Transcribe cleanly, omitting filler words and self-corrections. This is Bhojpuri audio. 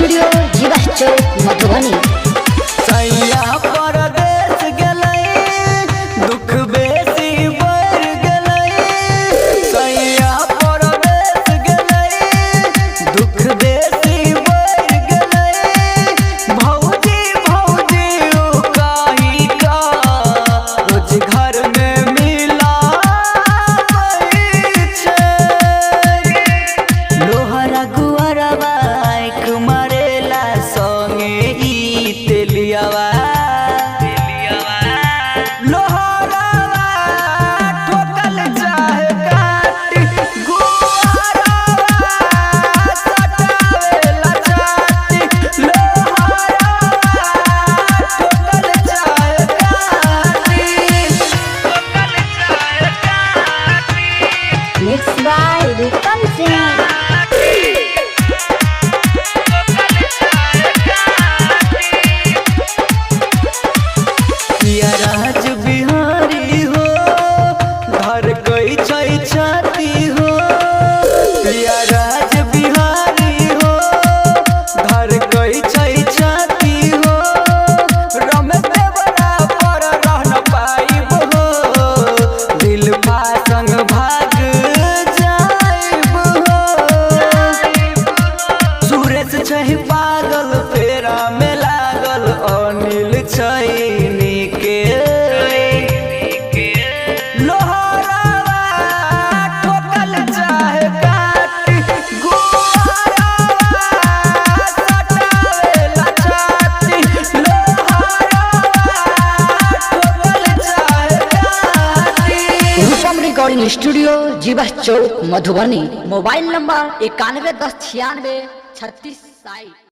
स्टूडियो जीवा चौक मधुबनी। सैया परदेस गेलै दुख बेसी बढ़ गेलै, सैया परदेस गेलै दुख बेसी बढ़ गेलै। भौजी भौजी ओ कही का रोज घर में मिला लोहरा गुअरवा मारेला संगे ई तेलियावा लोहरावा ठोकल चाहे काटी गुअरवा सटावेला चाटी लोहरावा ठोकल चाहे काटी मिक्स बाय विक्रम सिंह। राज बिहारी हो घर कई छई छाती हो, प्रिया राज बिहारी हो घर कई छई छाती हो। रमेश देवरा पर रह न पाइब हो, दिल संग भाग जाइब हो। सुरेश छही पागल फेरा में लागल, अनिल छई लोहरावा ठोकल चाहे काटी गुअरवा सटावेला चाटी लोहरावा ठोकल चाहे काटी। रूपम रिकॉर्डिंग स्टूडियो जीवा चौक मधुबनी। Mobile number 91 10 96 36 60।